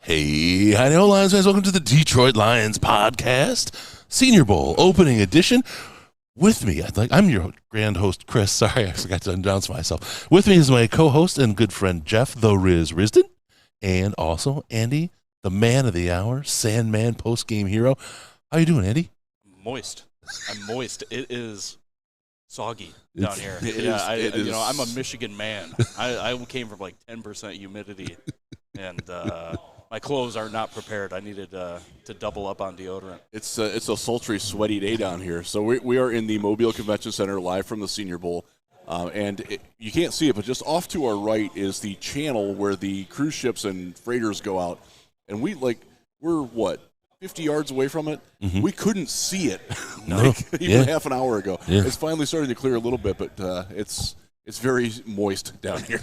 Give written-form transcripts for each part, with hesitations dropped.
Hey, howdy, Lions guys. Welcome to the Detroit Lions podcast, Senior Bowl opening edition. With me, I'm your grand host, Chris. Sorry, I forgot to announce myself. With me is my co-host and good friend, Jeff, the Riz Risden, and also Andy, the man of the hour, Sandman post-game hero. How you doing, Andy? Moist. I'm moist. It is soggy down here. I'm a Michigan man. I came from like 10% humidity, and my clothes are not prepared. I needed to double up on deodorant. It's a sultry, sweaty day down here. So we are in the Mobile Convention Center live from the Senior Bowl. You can't see it, but just off to our right is the channel where the cruise ships and freighters go out. And we're 50 yards away from it? Mm-hmm. We couldn't see it even half an hour ago. Yeah. It's finally starting to clear a little bit, but it's very moist down here.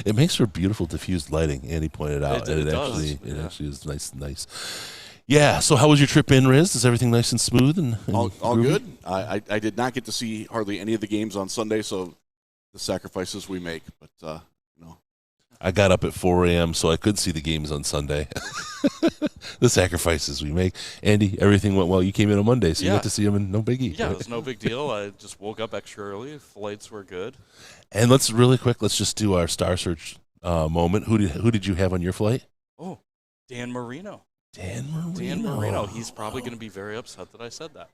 It makes for beautiful diffused lighting, Andy pointed out. It actually is nice. Yeah, so how was your trip in, Riz? Is everything nice and smooth? And all good. I did not get to see hardly any of the games on Sunday, so the sacrifices we make. But, I got up at 4 a.m. so I could see the games on Sunday. The sacrifices we make. Andy, everything went well. You came in on Monday, so you got to see them, and no biggie. Yeah, it was no big deal. I just woke up extra early. Flights were good. And let's just do our Star Search moment. Who did you have on your flight? Oh, Dan Marino. Dan Marino. He's probably going to be very upset that I said that.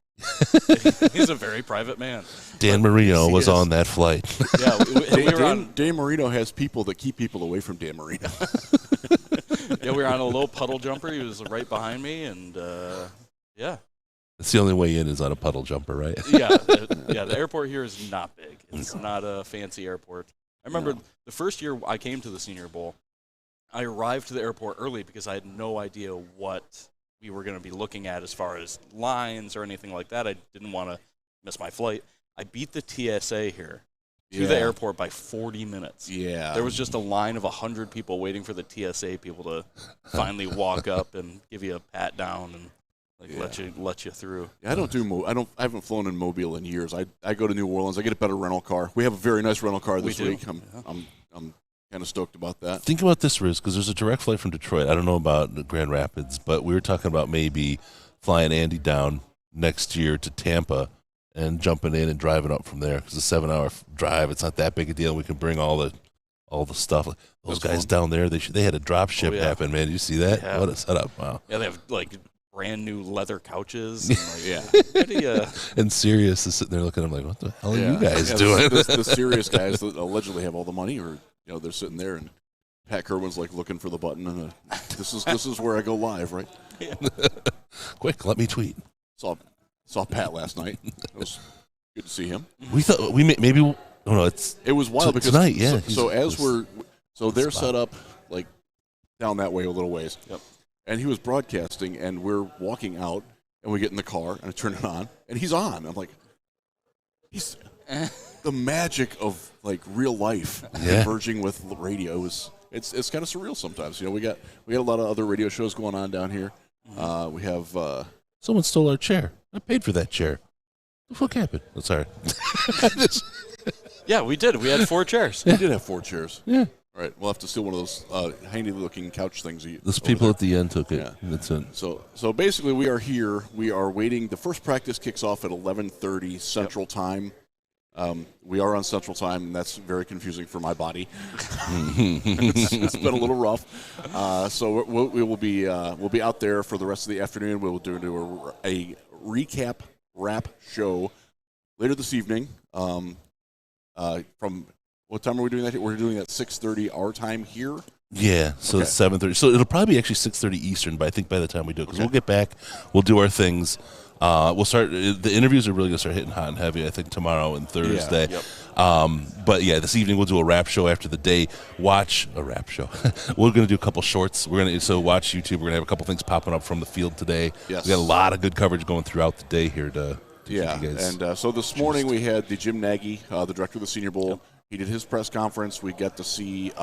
He's a very private man. Dan Marino was on that flight. Yeah, Dan Marino has people that keep people away from Dan Marino. Yeah, we were on a low puddle jumper. He was right behind me, and yeah. That's the only way in is on a puddle jumper, right? Yeah. The airport here is not big. It's not a fancy airport. I remember the first year I came to the Senior Bowl, I arrived to the airport early because I had no idea what we were going to be looking at as far as lines or anything like that. I didn't want to miss my flight. I beat the TSA here to the airport by 40 minutes. Yeah. There was just a line of 100 people waiting for the TSA people to finally walk up and give you a pat down and let you through. Yeah, I haven't flown in Mobile in years. I go to New Orleans. I get a better rental car. We have a very nice rental car this week. I'm kind of stoked about that. Think about this, Riz, because there's a direct flight from Detroit. I don't know about Grand Rapids, but we were talking about maybe flying Andy down next year to Tampa and jumping in and driving up from there. Because a 7-hour drive, it's not that big a deal. We can bring all the stuff. Those guys down there, they had a drop ship happen, man. Did you see that? Yeah. What a setup! Wow. Yeah, they have like brand new leather couches. And And Sirius is sitting there looking at him like, what the hell are you guys doing? The serious guys that allegedly have all the money, or they're sitting there, and Pat Kerwin's like looking for the button, and this is where I go live, right? Yeah. Quick, let me tweet. Saw Pat last night. It was good to see him. We thought It was wild because tonight, yeah. So they're set up like down that way a little ways. Yep. And he was broadcasting, and we're walking out, and we get in the car, and I turn it on, and he's on. I'm like, he's the magic of like real life converging with radio it's kind of surreal sometimes. We got a lot of other radio shows going on down here. We have someone stole our chair. I paid for that chair. What the fuck happened? Oh, sorry. Yeah, we did. We had 4 chairs. We did have 4 chairs. Yeah. All right, we'll have to steal one of those handy-looking couch things. Those people at the end took it. Yeah. That's it. So basically, we are here. We are waiting. The first practice kicks off at 11:30 Central Time. We are on Central Time, and that's very confusing for my body. It's been a little rough. So we'll be out there for the rest of the afternoon. We'll do a recap wrap show later this evening. From what time are we doing that? We're doing that 6:30 our time here. Yeah, so it's 7:30. So it'll probably be actually 6:30 Eastern, but I think by the time we do it, because we'll get back, we'll do our things. We'll start. The interviews are really going to start hitting hot and heavy, I think, tomorrow and Thursday. Yeah, yep. But this evening we'll do a rap show after the day. Watch a rap show. We're going to do a couple shorts. So watch YouTube. We're going to have a couple things popping up from the field today. Yes. We got a lot of good coverage going throughout the day here to keep you guys. And so this morning we had the Jim Nagy, the director of the Senior Bowl. Yep. He did his press conference. We got to see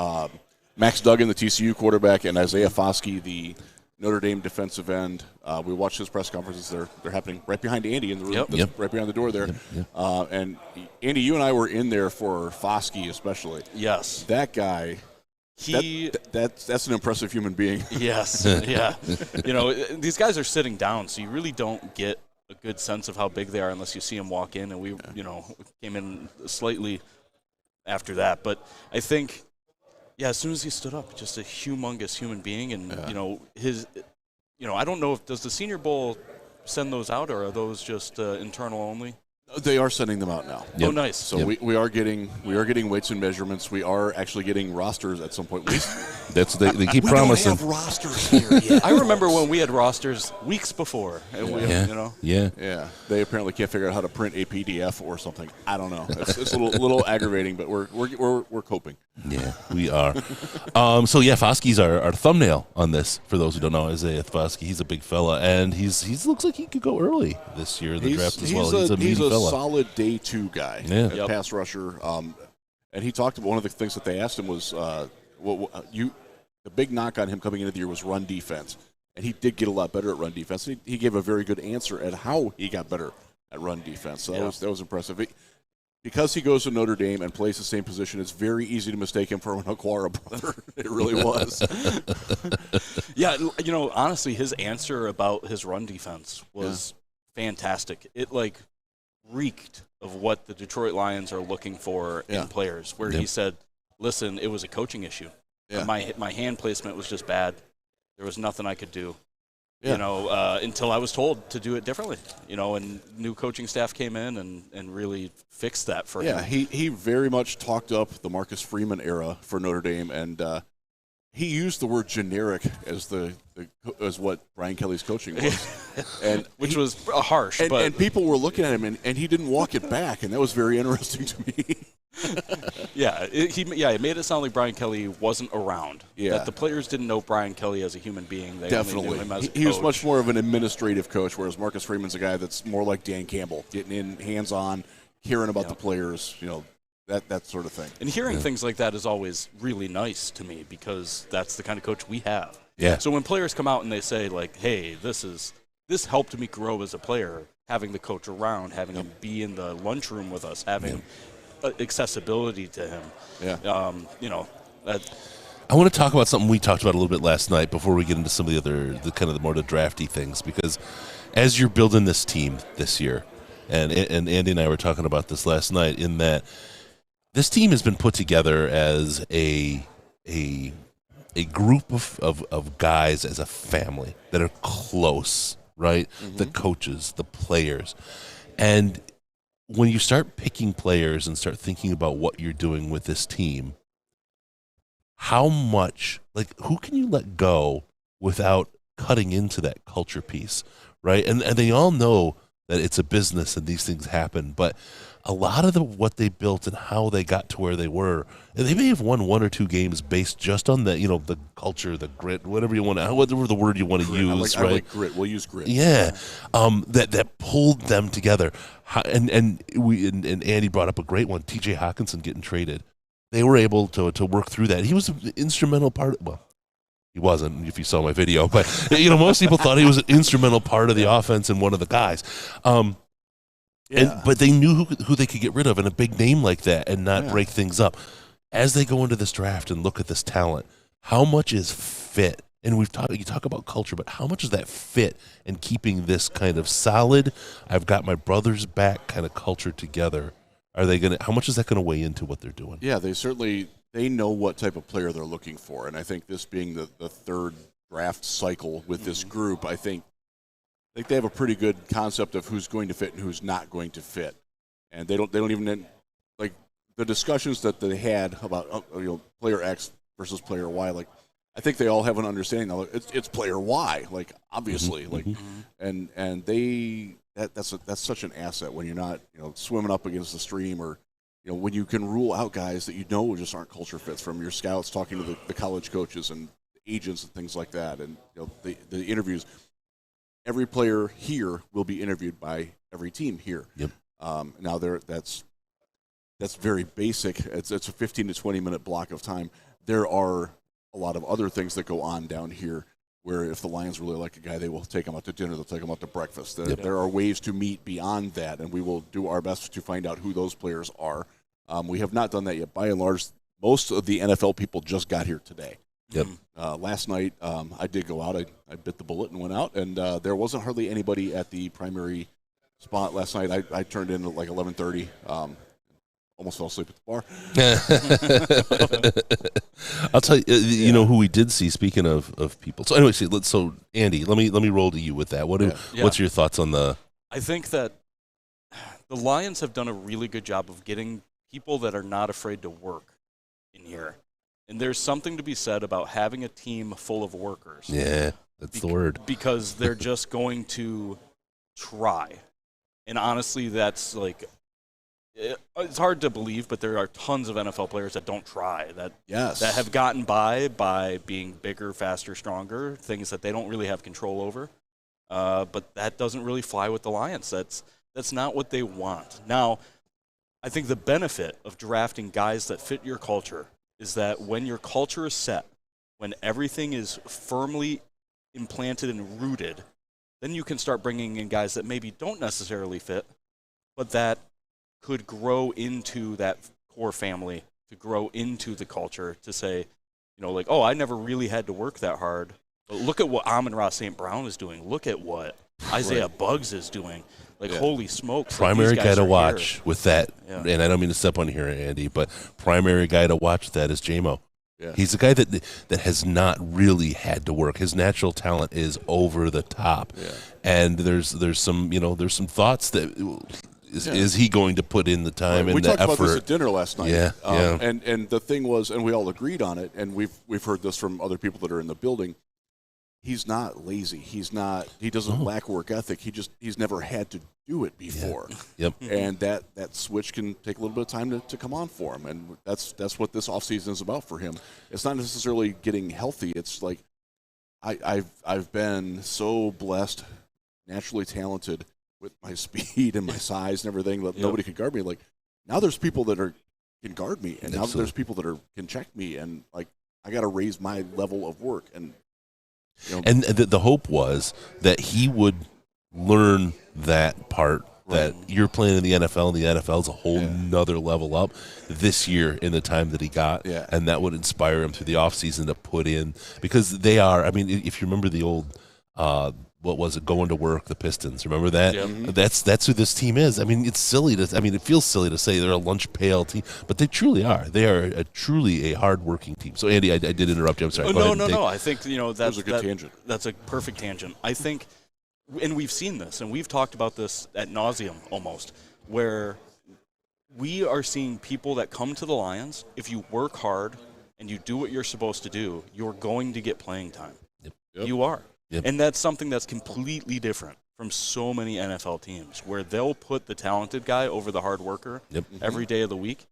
Max Duggan, the TCU quarterback, and Isaiah Foskey, the Notre Dame defensive end. We watched his press conferences. They're happening right behind Andy in the room, right behind the door there. Yep. And Andy, you and I were in there for Foskey especially. Yes. That guy That's an impressive human being. Yes, yeah. These guys are sitting down, so you really don't get a good sense of how big they are unless you see them walk in, and we came in slightly after that. But I think, as soon as he stood up, just a humongous human being, and, I don't know does the Senior Bowl send those out, or are those just internal only? They are sending them out now. Yep. Oh, nice. So we are getting weights and measurements. We are actually getting rosters at some point. That's they keep promising. We don't have rosters here yet. I remember when we had rosters weeks before. And Yeah. They apparently can't figure out how to print a PDF or something. I don't know. It's a little aggravating, but we're coping. Yeah, we are. Foskey's our thumbnail on this. For those who don't know, Isaiah Foskey, he's a big fella, and he's looks like he could go early this year in the draft as well. He's a meaty fella. Solid day 2 guy, pass rusher. And he talked about one of the things that they asked him was, the big knock on him coming into the year was run defense, and he did get a lot better at run defense. He gave a very good answer at how he got better at run defense. So that was impressive. Because he goes to Notre Dame and plays the same position, it's very easy to mistake him for an Aquara brother. It really was. Honestly, his answer about his run defense was fantastic. It reeked of what the Detroit Lions are looking for in players, where he said, listen, it was a coaching issue. Yeah. My hand placement was just bad. There was nothing I could do. Until I was told to do it differently, and new coaching staff came in and really fixed that for him. Yeah, he very much talked up the Marcus Freeman era for Notre Dame, and he used the word generic as what Brian Kelly's coaching was, and which was harsh. And people were looking at him, and he didn't walk it back, and that was very interesting to me. It made it sound like Brian Kelly wasn't around. Yeah, that the players didn't know Brian Kelly as a human being. They definitely only knew him as a coach. He was much more of an administrative coach, whereas Marcus Freeman's a guy that's more like Dan Campbell, getting in hands-on, hearing about the players, that sort of thing. And hearing things like that is always really nice to me because that's the kind of coach we have. Yeah. So when players come out and they say hey, this helped me grow as a player, having the coach around, having him be in the lunchroom with us, having accessibility to him. I want to talk about something we talked about a little bit last night before we get into some of the more drafty things, because as you're building this team this year, and Andy and I were talking about this last night, in that this team has been put together as a group of guys, as a family that are close, right? Mm-hmm. The coaches, the players, and when you start picking players and start thinking about what you're doing with this team, how much, who can you let go without cutting into that culture piece, right? And they all know that it's a business and these things happen, but a lot of what they built and how they got to where they were, and they may have won 1 or 2 games based just on the the culture, the grit, whatever the word you want to use. I like grit. We'll use grit. Yeah, that pulled them together. And Andy brought up a great one. T.J. Hawkinson getting traded. They were able to work through that. He was an instrumental part. Well, he wasn't, if you saw my video, but most people thought he was an instrumental part of the offense and one of the guys. But they knew who they could get rid of in a big name like that and not break things up. As they go into this draft and look at this talent, how much is fit? And you talk about culture, but how much is that fit in keeping this kind of solid, I've got my brother's back kind of culture together? How much is that going to weigh into what they're doing? Yeah, they know what type of player they're looking for. And I think this being the third draft cycle with this group, I think they have a pretty good concept of who's going to fit and who's not going to fit. And they don't even the discussions that they had about player X versus player Y, I think they all have an understanding now. It's player Y, obviously, and that's such an asset when you're not swimming up against the stream, or when you can rule out guys that just aren't culture fits from your scouts, talking to the college coaches and agents and things like that, and the interviews. Every player here will be interviewed by every team here. Yep. Now that's very basic. It's a 15 to 20 minute block of time. There are a lot of other things that go on down here where if the Lions really like a guy, they will take him out to dinner, they'll take him out to breakfast. There are ways to meet beyond that, and we will do our best to find out who those players are. We have not done that yet. By and large, most of the NFL people just got here today. Yep. Last night, I did go out. I bit the bullet and went out, and there wasn't hardly anybody at the primary spot last night. I turned in at like 11:30. Almost fell asleep at the bar. I'll tell you. You know who we did see. Speaking of people. So anyway, so Andy, let me roll to you with that. What's your thoughts on the? I think that the Lions have done a really good job of getting people that are not afraid to work in here. And there's something to be said about having a team full of workers. Yeah, that's the word. Because they're just going to try. And honestly, that's like, it's hard to believe, but there are tons of NFL players that don't try, that have gotten by being bigger, faster, stronger, things that they don't really have control over. But that doesn't really fly with the Lions. That's not what they want. Now, I think the benefit of drafting guys that fit your culture is that when your culture is set, when everything is firmly implanted and rooted, then you can start bringing in guys that maybe don't necessarily fit, but that could grow into that core family, to grow into the culture, to say, like, oh, I never really had to work that hard, but look at what Amon-Ra St. Brown is doing. Look at what Isaiah Buggs is doing. Holy smokes. Primary guy to watch with that, and I don't mean to step on here, Andy, but primary guy to watch with that is J-Mo. Yeah. He's a guy that has not really had to work. His natural talent is over the top, and there's some thoughts that is he going to put in the time and the effort? We talked about this at dinner last night. Yeah, And the thing was, and we all agreed on it, and we've heard this from other people that are in the building. He's not lazy. He doesn't lack work ethic. He's never had to do it before. Yeah. Yep. And that switch can take a little bit of time to come on for him. And that's what this offseason is about for him. It's not necessarily getting healthy. It's like I've been so blessed, naturally talented with my speed and my size and everything that nobody could guard me. Like now there's people that can guard me, and now there's people that can check me, and like I got to raise my level of work. And the hope was that he would learn that part, that you're playing in the NFL, and the NFL is a whole nother level up this year in the time that he got, and that would inspire him through the offseason to put in, because they are, I mean, if you remember the old, what was it, going to work, the Pistons, remember that? Yeah. That's who this team is. I mean, it feels silly to say they're a lunch pail team, but they truly are. They are truly a hard-working team. So, Andy, I did interrupt you. I'm sorry. No. I think, that's a good tangent. That's a perfect tangent. I think, and we've seen this, and we've talked about this ad nauseum almost, where we are seeing people that come to the Lions, if you work hard and you do what you're supposed to do, you're going to get playing time. Yep. You are. Yep. And that's something that's completely different from so many NFL teams, where they'll put the talented guy over the hard worker every day of the week.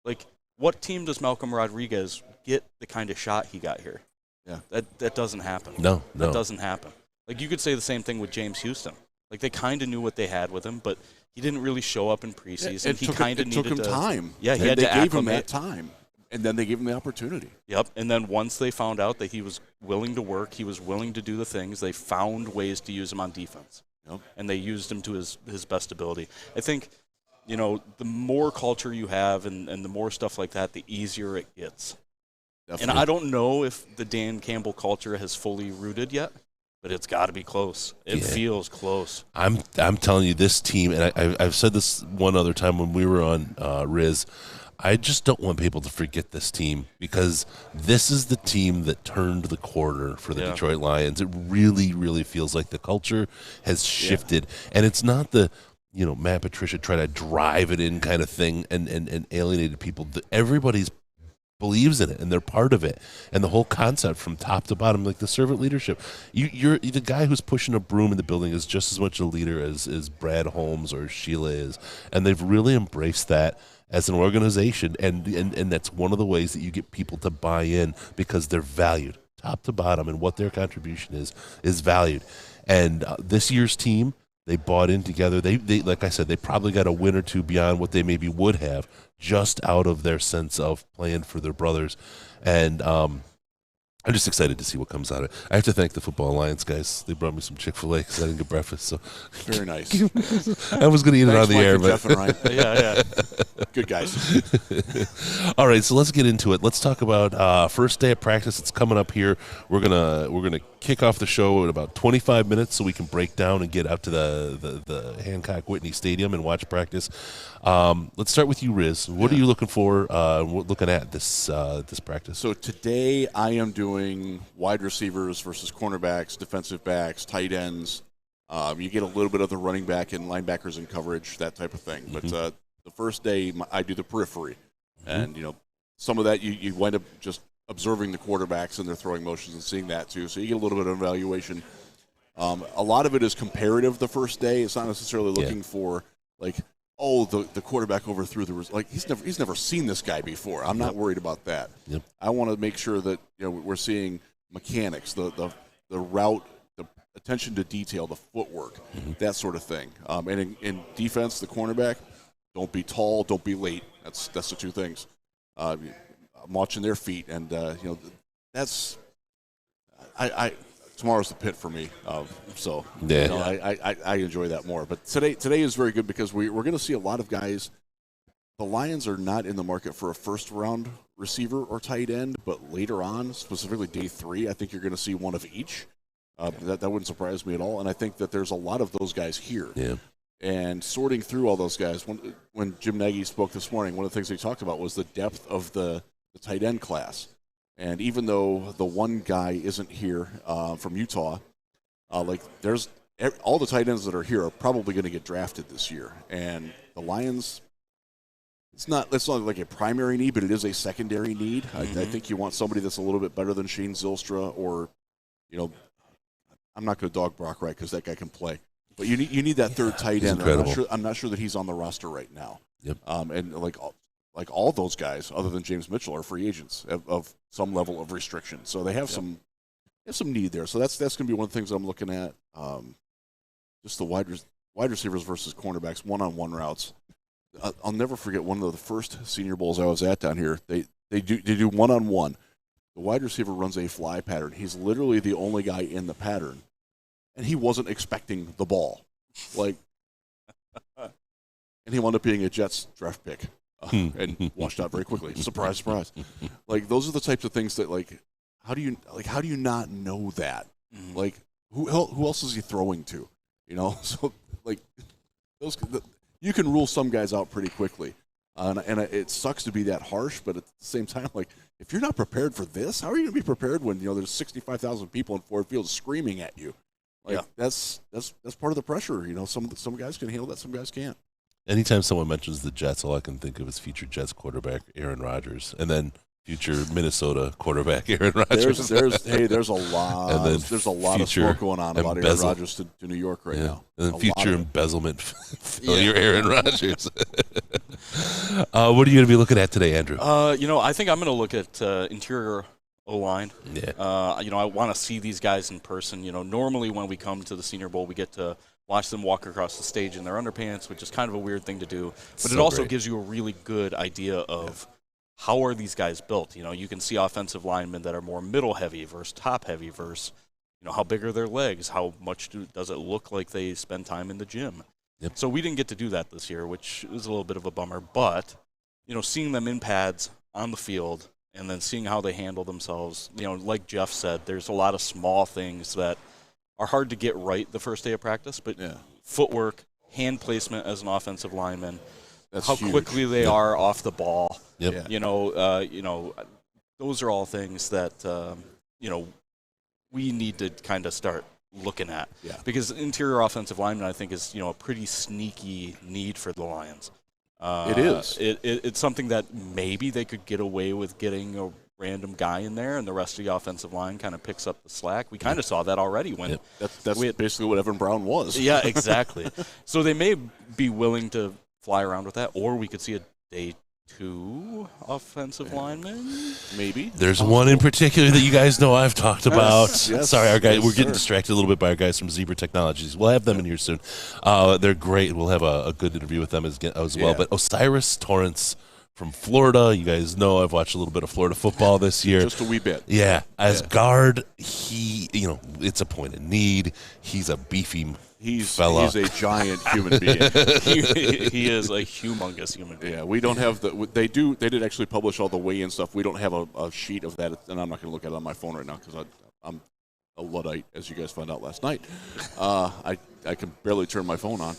Like, what team does Malcolm Rodriguez get the kind of shot he got here? Yeah. That doesn't happen. No. That doesn't happen. Like, you could say the same thing with James Houston. Like, they kind of knew what they had with him, but he didn't really show up in preseason. It took him time. Yeah, they gave him that time. And then they gave him the opportunity. Yep. And then once they found out that he was willing to work, he was willing to do the things, they found ways to use him on defense. Yep. And they used him to his best ability. I think, the more culture you have and the more stuff like that, the easier it gets. Definitely. And I don't know if the Dan Campbell culture has fully rooted yet, but it's got to be close. It feels close. I'm telling you, this team, and I've said this one other time when we were on Riz, I just don't want people to forget this team, because this is the team that turned the corner for the Detroit Lions. It really, really feels like the culture has shifted. And it's not the, Matt Patricia try to drive it in kind of thing and alienated people. Everybody's believes in it, and they're part of it. And the whole concept from top to bottom, like the servant leadership. You're the guy who's pushing a broom in the building is just as much a leader as Brad Holmes or Sheila is. And they've really embraced that as an organization, and that's one of the ways that you get people to buy in, because they're valued top to bottom, and what their contribution is valued. And this year's team, they bought in together. They like I said, they probably got a win or two beyond what they maybe would have, just out of their sense of playing for their brothers. And I'm just excited to see what comes out of it. I have to thank the Football Alliance guys. They brought me some Chick-fil-A because I didn't get breakfast. So Very nice. I was going to eat it on the Mike air, and but Jeff and Ryan. Yeah. Good guys. all right. So let's get into it. Let's talk about first day of practice. It's coming up here. We're gonna kick off the show in about 25 minutes, so we can break down and get out to the Hancock Whitney Stadium and watch practice. Let's start with you, Riz. What are you looking for? Looking at this practice. So today I am doing wide receivers versus cornerbacks, defensive backs, tight ends. You get a little bit of the running back and linebackers in coverage, that type of thing. But the first day I do the periphery, and some of that you wind up just observing the quarterbacks and their throwing motions and seeing that too. So you get a little bit of evaluation. A lot of it is comparative the first day. It's not necessarily looking for like, oh, the quarterback overthrew he's never seen this guy before. I'm not worried about that. Yep. I want to make sure that we're seeing mechanics, the route, the attention to detail, the footwork, that sort of thing. And in defense, the cornerback, don't be tall, don't be late. That's the two things. I'm watching their feet, and that's tomorrow's the pit for me. I enjoy that more. But today is very good because we're going to see a lot of guys. The Lions are not in the market for a first-round receiver or tight end, but later on, specifically day 3, I think you're going to see one of each. That wouldn't surprise me at all. And I think that there's a lot of those guys here. Yeah. And sorting through all those guys, when Jim Nagy spoke this morning, one of the things he talked about was the depth of the tight end class. And even though the one guy isn't here from Utah, there's all the tight ends that are here are probably going to get drafted this year. And the Lions, it's not like a primary need, but it is a secondary need. I think you want somebody that's a little bit better than Shane Zylstra, or I'm not going to dog Brock Wright because that guy can play. But you need that third tight end. I'm not sure that he's on the roster right now. Yep. And like all those guys, other than James Mitchell, are free agents of some level of restriction. So they have some need there. So that's going to be one of the things I'm looking at. Just the wide receivers versus cornerbacks, one-on-one routes. I'll never forget one of the first Senior Bowls I was at down here. They do one-on-one. The wide receiver runs a fly pattern. He's literally the only guy in the pattern, and he wasn't expecting the ball. And he wound up being a Jets draft pick. And washed out very quickly. Surprise, surprise. Those are the types of things that how do you not know that? Who else is he throwing to? So you can rule some guys out pretty quickly. And it sucks to be that harsh, but at the same time, if you're not prepared for this, how are you going to be prepared when there's 65,000 people in Ford Field screaming at you? That's part of the pressure. Some guys can handle that, some guys can't. Anytime someone mentions the Jets, all I can think of is future Jets quarterback Aaron Rodgers, and then future Minnesota quarterback Aaron Rodgers. There's a lot. And then there's a lot of smoke going on about Aaron Rodgers to New York right now. And then future embezzlement failure Aaron Rodgers. What are you going to be looking at today, Andrew? I think I'm going to look at interior O-line. Yeah. I want to see these guys in person. Normally when we come to the Senior Bowl, we get to watch them walk across the stage in their underpants, which is kind of a weird thing to do. But it also gives you a really good idea of how are these guys built. You can see offensive linemen that are more middle-heavy versus top-heavy versus, how big are their legs? How much does it look like they spend time in the gym? Yep. So we didn't get to do that this year, which is a little bit of a bummer. But, seeing them in pads on the field and then seeing how they handle themselves, like Jeff said, there's a lot of small things that are hard to get right the first day of practice, but footwork, hand placement as an offensive lineman, how huge. Quickly they are off the ball. Yep. Those are all things that we need to kind of start looking at. Yeah. Because interior offensive lineman, I think, is a pretty sneaky need for the Lions. It is. It's something that maybe they could get away with getting a random guy in there, and the rest of the offensive line kind of picks up the slack. We kind of saw that already when that's basically what Evan Brown was. Yeah, exactly. So they may be willing to fly around with that, or we could see a day 2 offensive lineman. Maybe there's one in particular that you guys know I've talked about. Yes. Sorry, our guys. We're getting distracted a little bit by our guys from Zebra Technologies. We'll have them in here soon. They're great. We'll have a good interview with them as well. But Osiris Torrance from Florida. You guys know I've watched a little bit of Florida football this year. Just a wee bit. Yeah. As guard, it's a point of need. He's a beefy fella. He's a giant human being. He is a humongous human being. Yeah, we don't have they did actually publish all the weigh-in stuff. We don't have a sheet of that, and I'm not going to look at it on my phone right now because I'm a Luddite, as you guys found out last night. I can barely turn my phone on.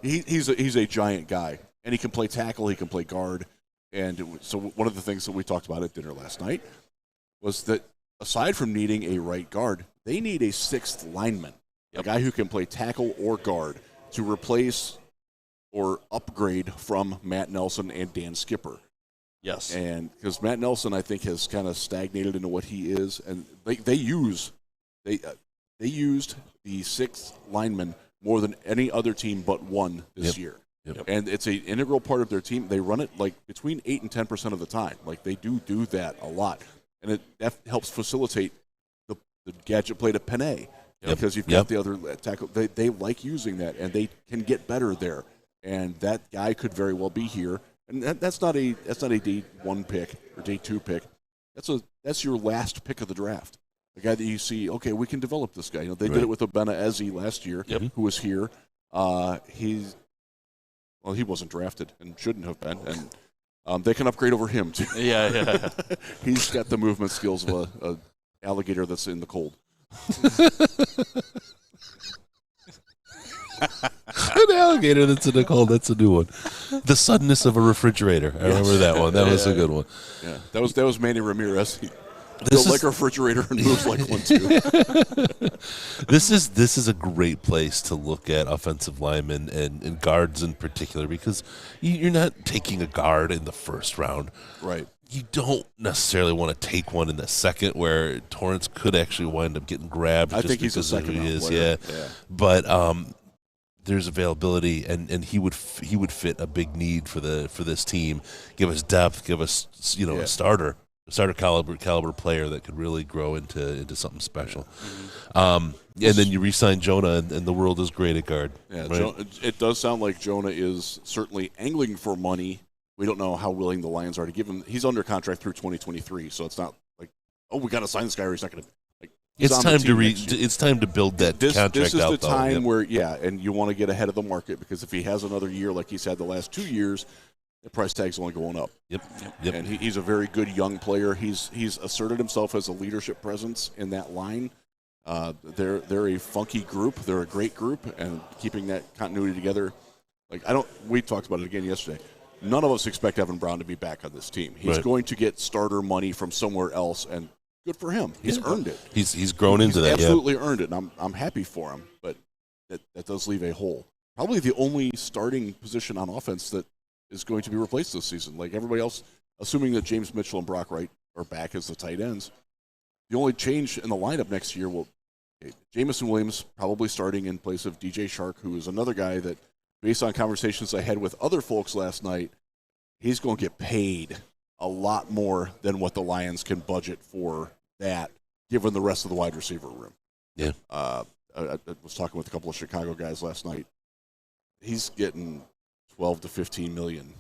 He's a giant guy, and he can play tackle, he can play guard, and so one of the things that we talked about at dinner last night was that aside from needing a right guard, they need a sixth lineman, a guy who can play tackle or guard to replace or upgrade from Matt Nelson and Dan Skipper. Yes. And because Matt Nelson, I think, has kind of stagnated into what he is, and they used the sixth lineman more than any other team but one this year. Yep. And it's an integral part of their team. They run it like between 8 and 10% of the time. Like they do that a lot, and that helps facilitate the gadget play to Panay because you've got the other tackle. They like using that, and they can get better there. And that guy could very well be here. And that's not a day 1 pick or day 2 pick. That's your last pick of the draft. The guy that you see, okay, we can develop this guy. They did it with Obena Eze last year, who was here. He wasn't drafted and shouldn't have been, and they can upgrade over him too. Yeah. He's got the movement skills of a alligator that's in the cold. An alligator that's in the cold. That's a new one. The suddenness of a refrigerator. I remember that one. That was a good one. Yeah, that was Manny Ramirez. Built like a refrigerator and moves like one too. This is a great place to look at offensive linemen and guards in particular because you're not taking a guard in the first round. Right. You don't necessarily want to take one in the second where Torrance could actually wind up getting grabbed. I just think he's a because of who he second-round is. player. Yeah. But there's availability, and he would fit a big need for this team. Give us depth. Give us a starter caliber player that could really grow into something special. And then you re-sign Jonah, and the world is great at guard. Yeah, right? It does sound like Jonah is certainly angling for money. We don't know how willing the Lions are to give him. He's under contract through 2023, so it's not like, we got to sign this guy or he's not going to. It's time to build that contract out. This is the though. time where, and you want to get ahead of the market because if he has another year like he's had the last 2 years, the price tag's only going up. Yep. And he's a very good young player. He's asserted himself as a leadership presence in that line. They're a funky group. They're a great group, and keeping that continuity together. We talked about it again yesterday. None of us expect Evan Brown to be back on this team. He's going to get starter money from somewhere else, and good for him. He's earned it. He's grown into that. Absolutely earned it, and I'm happy for him. But that does leave a hole. Probably the only starting position on offense that is going to be replaced this season. Like everybody else, assuming that James Mitchell and Brock Wright are back as the tight ends, the only change in the lineup next year will Jamison Williams probably starting in place of DJ Shark, who is another guy that, based on conversations I had with other folks last night, he's going to get paid a lot more than what the Lions can budget for that, given the rest of the wide receiver room. Yeah. I was talking with a couple of Chicago guys last night. He's getting 12 to 15 million.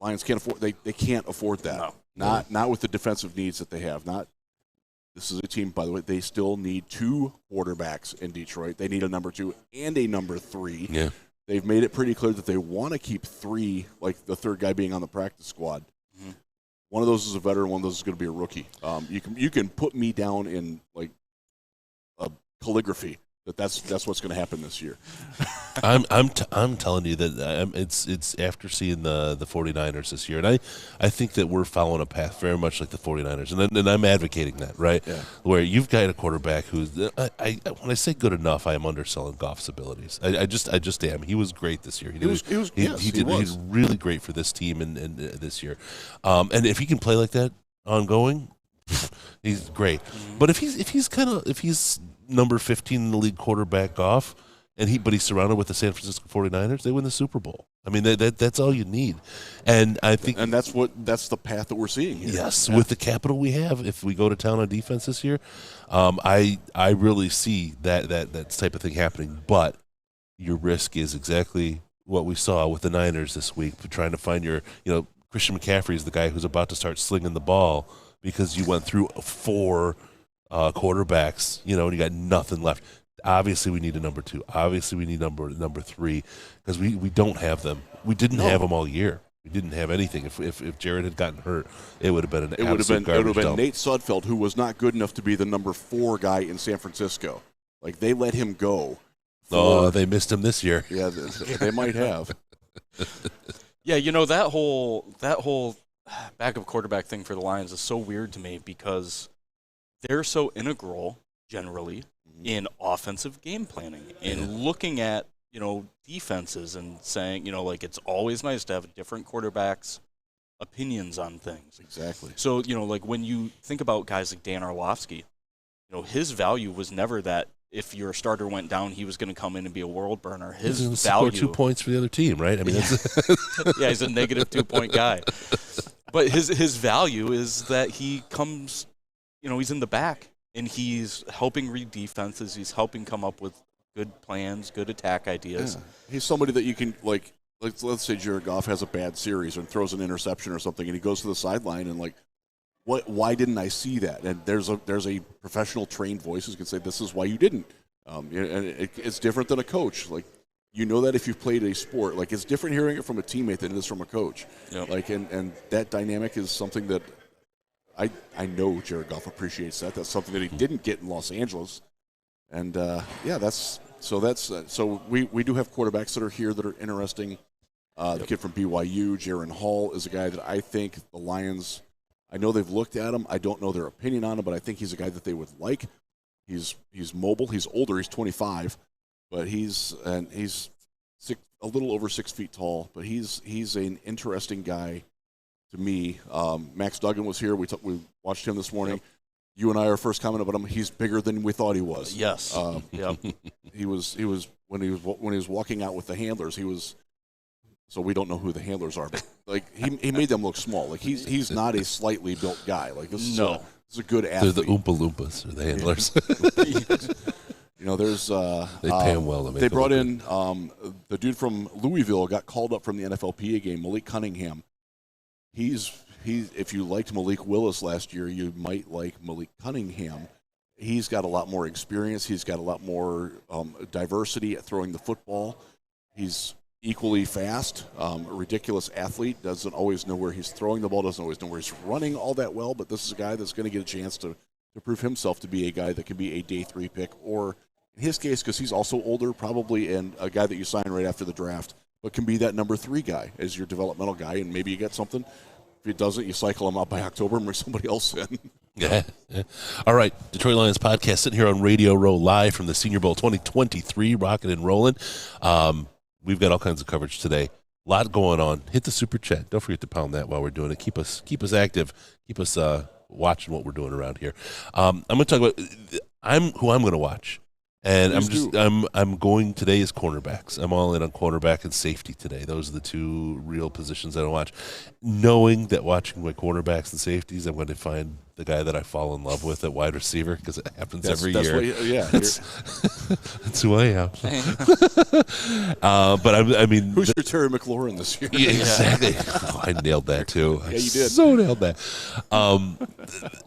Lions can't afford. They can't afford that. No. Not with the defensive needs that they have. This is a team, by the way. They still need 2 quarterbacks in Detroit. They need a number 2 and a number 3. Yeah. They've made it pretty clear that they want to keep 3, like the third guy being on the practice squad. Mm-hmm. One of those is a veteran. One of those is going to be a rookie. You can put me down in like a calligraphy that's what's going to happen this year. I'm telling you that it's after seeing the 49ers this year, and I think that we're following a path very much like the 49ers, and I'm advocating that, right? Yeah. Where you've got a quarterback who's when I say good enough, I am underselling Goff's abilities. I just am. He was great this year. He's really great for this team and this year, and if he can play like that ongoing, he's great. Mm-hmm. But if he's number 15 in the league quarterback off, but he's surrounded with the San Francisco 49ers, they win the Super Bowl. I mean, that's all you need. And I think that's the path that we're seeing here. Yes, with the capital we have, if we go to town on defense this year, I really see that type of thing happening. But your risk is exactly what we saw with the Niners this week, trying to find Christian McCaffrey is the guy who's about to start slinging the ball because you went through 4 quarterbacks, and you got nothing left. Obviously, we need a number 2. Obviously, we need number 3 because we don't have them. We didn't have them all year. We didn't have anything. If Jared had gotten hurt, it would have been It would have been Nate Sudfeld, who was not good enough to be the number 4 guy in San Francisco. Like, they let him go. They missed him this year. Yeah, they might have. Yeah, that whole backup quarterback thing for the Lions is so weird to me because they're so integral generally in offensive game planning and looking at defenses and saying like it's always nice to have different quarterbacks' opinions on things. Exactly. So like when you think about guys like Dan Orlovsky, his value was never that if your starter went down, he was going to come in and be a world burner. His value, score 2 points for the other team, right? I mean, yeah, he's a negative 2-point guy. But his value is that he comes, he's in the back and he's helping read defenses. He's helping come up with good plans, good attack ideas. Yeah. He's somebody that you can let's say Jared Goff has a bad series and throws an interception or something, and he goes to the sideline and why didn't I see that? And there's a professional trained voice who can say, this is why you didn't. And it's different than a coach. Like, that if you've played a sport, like it's different hearing it from a teammate than it is from a coach. Yep. Like, and that dynamic is something that I know Jared Goff appreciates that. That's something that he didn't get in Los Angeles. And so we do have quarterbacks that are here that are interesting. The kid from BYU, Jaron Hall, is a guy that I think the Lions, I know they've looked at him. I don't know their opinion on him, but I think he's a guy that they would like. He's mobile. He's older. He's 25, but he's a little over 6 feet tall. But he's an interesting guy to me. Max Duggan was here. We watched him this morning. Yep. You and I, our first comment about him, he's bigger than we thought he was. Yes. He was when he was walking out with the handlers. He was. So we don't know who the handlers are, but he made them look small. Like he's not a slightly built guy. Like this is a good athlete. They're the Oompa Loompas or the handlers. There's they pay him well to make. They brought in the dude from Louisville, got called up from the NFLPA game, Malik Cunningham. He's if you liked Malik Willis last year, you might like Malik Cunningham. He's got a lot more experience. He's got a lot more diversity at throwing the football. He's equally fast, a ridiculous athlete, doesn't always know where he's throwing the ball, doesn't always know where he's running all that well, but this is a guy that's going to get a chance to prove himself to be a guy that can be a day 3 pick, or in his case, because he's also older, probably, and a guy that you sign right after the draft, but can be that number 3 guy as your developmental guy, and maybe you get something. If he doesn't, you cycle him out by October and bring somebody else in. Yeah. All right, Detroit Lions podcast sitting here on Radio Row live from the Senior Bowl 2023, rocking and rolling. We've got all kinds of coverage today. A lot going on. Hit the super chat. Don't forget to pound that while we're doing it. Keep us active. Keep us watching what we're doing around here. I'm going to talk about who I'm going to watch. And I'm going today is cornerbacks. I'm all in on cornerback and safety today. Those are the 2 real positions that I watch. Knowing that watching my cornerbacks and safeties, I'm going to find the guy that I fall in love with at wide receiver because it happens every year. That's who I am. But I mean, who's your Terry McLaurin this year? Yeah, exactly. Oh, I nailed that too. Yeah, you did. So nailed that.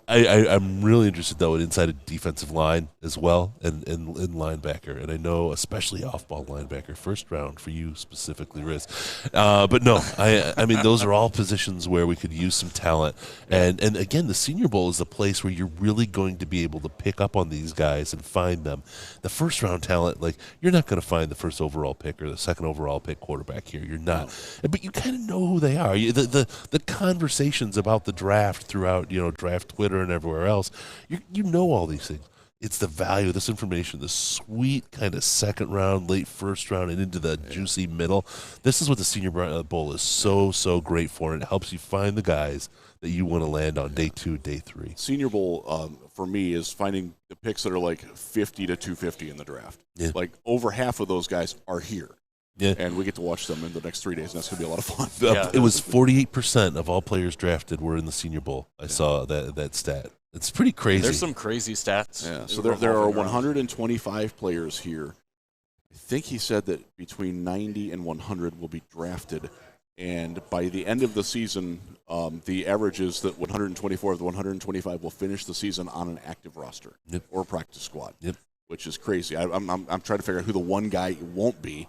I'm really interested though in inside a defensive line as well, and in linebacker, and I know especially off-ball linebacker, first round for you specifically, Riz. But no, I mean those are all positions where we could use some talent, and again, the Senior Bowl is a place where you're really going to be able to pick up on these guys and find them. The first round talent, like you're not going to find the first overall pick or the second overall pick quarterback here. You're not, but you kind of know who they are. The conversations about the draft throughout, draft Twitter and everywhere else, you know all these things. It's the value of this information, the sweet kind of second round, late first round, and into the juicy middle. This is what the Senior Bowl is so great for, and it helps you find the guys that you want to land on day 2, day 3. Senior Bowl, for me, is finding the picks that are like 50 to 250 in the draft. Yeah. Like over half of those guys are here. Yeah. And we get to watch them in the next 3 days, and that's going to be a lot of fun. Yeah. It was 48% of all players drafted were in the Senior Bowl. I saw that stat. It's pretty crazy. There's some crazy stats. Yeah. So there are 125 players here, I think he said that between 90 and 100 will be drafted. And by the end of the season, the average is that 124 of the 125 will finish the season on an active roster or practice squad, which is crazy. I'm trying to figure out who the one guy won't be.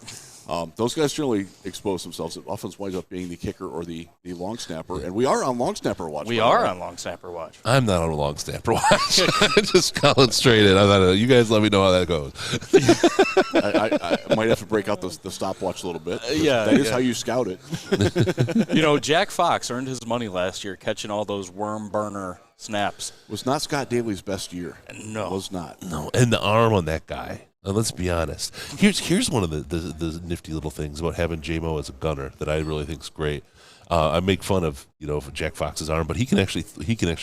Those guys generally expose themselves. It often winds up being the kicker or the long snapper. And we are on long snapper watch. We are on long snapper watch. I'm not on a long snapper watch. Just calling straight in. You guys let me know how that goes. I might have to break out the stopwatch a little bit. Yeah, that is how you scout it. Jack Fox earned his money last year catching all those worm burner snaps. Was not Scott Daly's best year. No. Was not. No, and the arm on that guy. Let's be honest. Here's one of the nifty little things about having J-Mo as a gunner that I really think is great. I make fun of Jack Fox's arm, but he can actually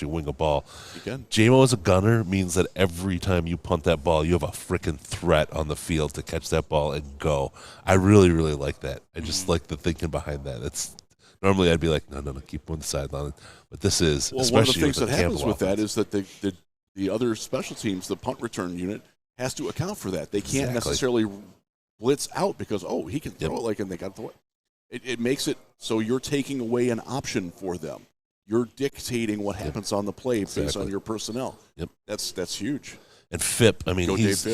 wing a ball. He can. J-Mo as a gunner means that every time you punt that ball, you have a freaking threat on the field to catch that ball and go. I really, really like that. I just like the thinking behind that. It's normally I'd be like, no, keep him on the sideline, but this is one of the things that happens with that is that the other special teams, the punt return unit, has to account for that. They can't necessarily blitz out because he can throw it and they got to throw it. It makes it so you're taking away an option for them. You're dictating what happens on the play based on your personnel. Yep, that's huge. And Phipp, I mean, he's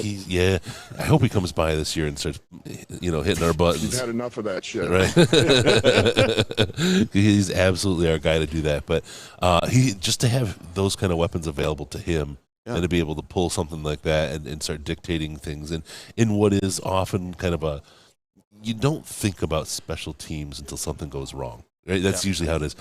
I hope he comes by this year and starts, hitting our buttons. You've had enough of that shit, right? He's absolutely our guy to do that. But he just to have those kind of weapons available to him. Yeah. And to be able to pull something like that and start dictating things and in what is often kind of you don't think about special teams until something goes wrong. Right? That's usually how it is.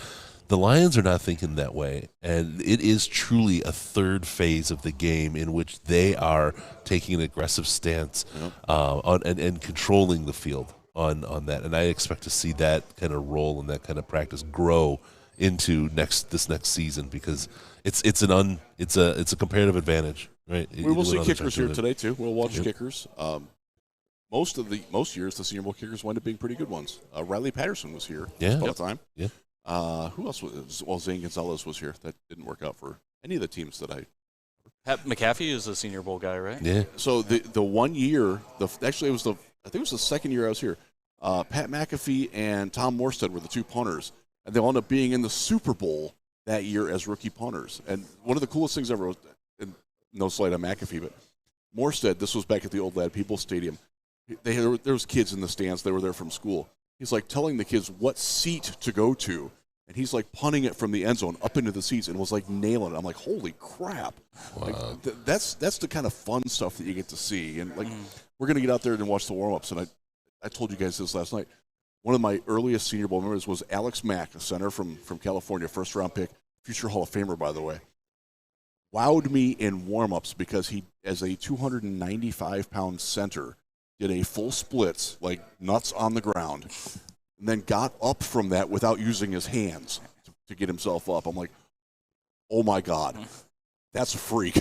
The Lions are not thinking that way, and it is truly a third phase of the game in which they are taking an aggressive stance and controlling the field on that. And I expect to see that kind of role and that kind of practice grow into this next season because it's a comparative advantage, right? We will see kickers here today too. We'll watch kickers. Most years the Senior Bowl kickers wind up being pretty good ones. Riley Patterson was here all the time. Yeah. Who else was? Well, Zane Gonzalez was here. That didn't work out for any of the teams that Pat McAfee is a Senior Bowl guy, right? Yeah. So the 1 year, I think it was the second year I was here. Pat McAfee and Tom Morstead were the two punters. And they wound up being in the Super Bowl that year as rookie punters. And one of the coolest things ever was, and no slight on McAfee, but Morstead, this was back at the old Lad People Stadium. There was kids in the stands. They were there from school. He's like telling the kids what seat to go to. And he's like punting it from the end zone up into the seats and was like nailing it. I'm like, holy crap. Wow. Like, that's the kind of fun stuff that you get to see. And we're going to get out there and watch the warm-ups. And I told you guys this last night. One of my earliest Senior Bowl memories was Alex Mack, a center from California, first-round pick, future Hall of Famer, by the way. Wowed me in warm-ups because he, as a 295-pound center, did a full splits, like nuts on the ground, and then got up from that without using his hands to get himself up. I'm like, oh, my God. That's a freak.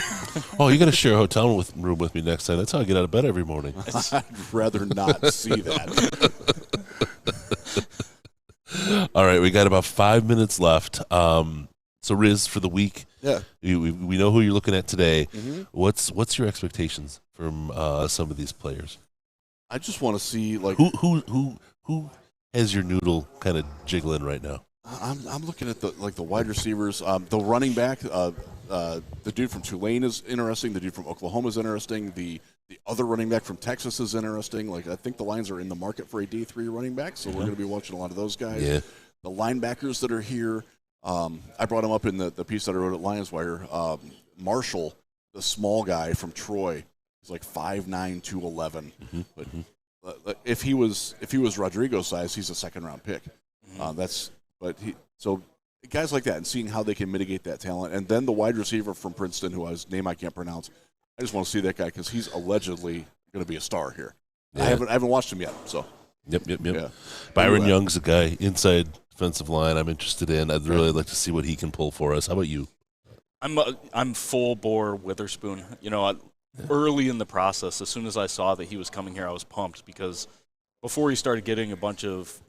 Oh, you got to share a hotel room with me next time. That's how I get out of bed every morning. I'd rather not see that. All right, we got about 5 minutes left. So, Riz, for the week, we know who you're looking at today. Mm-hmm. What's your expectations from some of these players? I just want to see who has your noodle kind of jiggling right now. I'm looking at the wide receivers, the running back. The dude from Tulane is interesting. The dude from Oklahoma is interesting. The other running back from Texas is interesting. Like, I think the Lions are in the market for a day 3 running back, so we're going to be watching a lot of those guys. Yeah. The linebackers that are here, I brought them up in the piece that I wrote at Lions Wire. Marshall, the small guy from Troy, he's like 5'9", 211. Mm-hmm. But if he was Rodrigo's size, he's a second-round pick. So guys like that, and seeing how they can mitigate that talent, and then the wide receiver from Princeton, whose name I can't pronounce. I just want to see that guy because he's allegedly going to be a star here. Yeah. I haven't watched him yet. So. Yep. Yeah. Byron Young's a guy inside defensive line I'm interested in. I'd really like to see what he can pull for us. How about you? I'm full bore Witherspoon. Early in the process, as soon as I saw that he was coming here, I was pumped because before he started getting a bunch of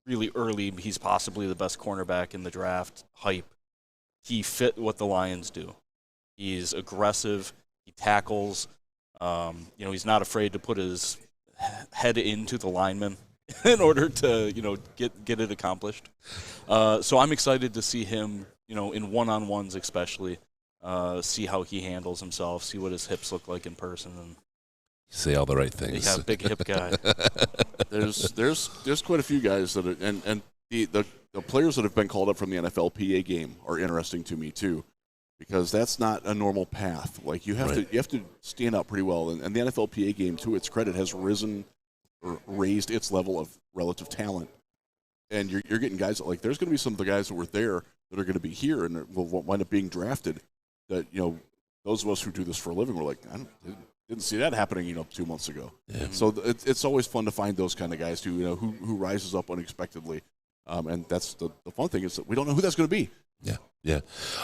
really early, he's possibly the best cornerback in the draft hype. He fit what the Lions do. He's aggressive. He tackles. He's not afraid to put his head into the lineman in order to, get it accomplished. So I'm excited to see him, in one-on-ones especially, see how he handles himself, see what his hips look like in person. And say all the right things. Yeah, big hip guy. There's quite a few guys that are, and the players that have been called up from the NFLPA game are interesting to me too, because that's not a normal path. Like you have to stand out pretty well, and the NFLPA game, to its credit, has raised its level of relative talent. And you're getting guys that, like, there's going to be some of the guys that were there that are going to be here and will wind up being drafted. That those of us who do this for a living were like, I didn't see that happening 2 months ago. Yeah. So it's always fun to find those kind of guys too, who rises up unexpectedly. And that's the fun thing, is that we don't know who that's going to be. Yeah.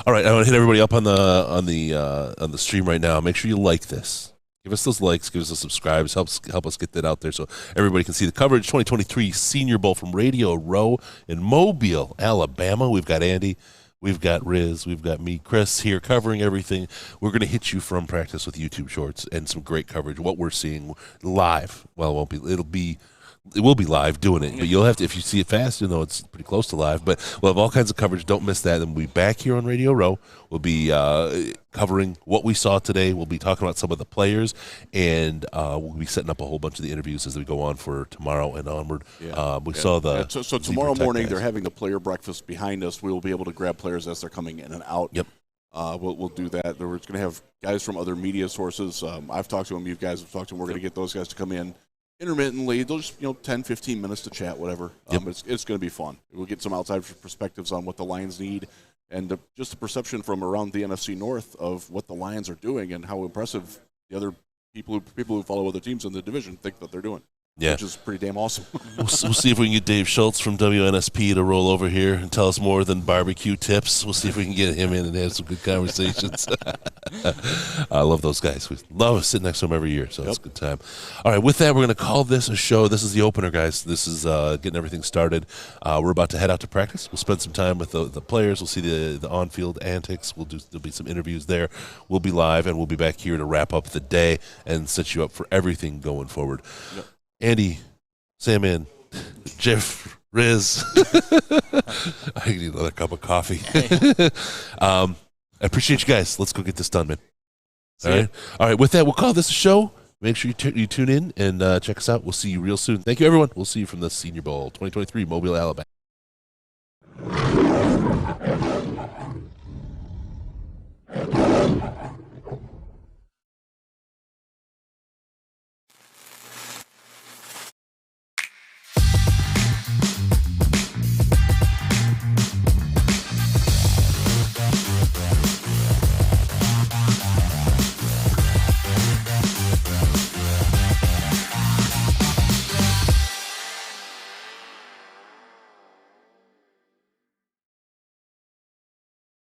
All right, I want to hit everybody up on the stream right now. Make sure you like this. Give us those likes. Give us those subscribes. Help us get that out there so everybody can see the coverage. 2023 Senior Bowl from Radio Row in Mobile, Alabama. We've got Andy. We've got Riz. We've got me, Chris, here covering everything. We're going to hit you from practice with YouTube Shorts and some great coverage. What we're seeing live. Well, it won't be. It will be live doing it, but you'll have to, if you see it fast, it's pretty close to live. But we'll have all kinds of coverage. Don't miss that. And we'll be back here on Radio Row. We'll be covering what we saw today. We'll be talking about some of the players, and we'll be setting up a whole bunch of the interviews as we go on for tomorrow and onward. Saw the so tomorrow morning they're having the player breakfast behind us. We will be able to grab players as they're coming in and out. Yep. We'll do that. We're going to have guys from other media sources. I've talked to them. You guys have talked to them. We're going to get those guys to come in intermittently. They'll just 10, 15 minutes to chat, whatever. It's going to be fun. We'll get some outside perspectives on what the Lions need, and just the perception from around the NFC North of what the Lions are doing and how impressive the other people who follow other teams in the division think that they're doing. Yeah. Which is pretty damn awesome. We'll see if we can get Dave Schultz from WNSP to roll over here and tell us more than barbecue tips. We'll see if we can get him in and have some good conversations. I love those guys. We love sitting next to them every year, so it's a good time. All right, with that, we're going to call this a show. This is the opener, guys. This is getting everything started. We're about to head out to practice. We'll spend some time with the players. We'll see the on-field antics. There'll be some interviews there. We'll be live, and we'll be back here to wrap up the day and set you up for everything going forward. Yep. Andy, Sandman, Jeff, Riz. I need another cup of coffee. I appreciate you guys. Let's go get this done, man. All right. With that, we'll call this a show. Make sure you tune in and check us out. We'll see you real soon. Thank you, everyone. We'll see you from the Senior Bowl 2023, Mobile, Alabama.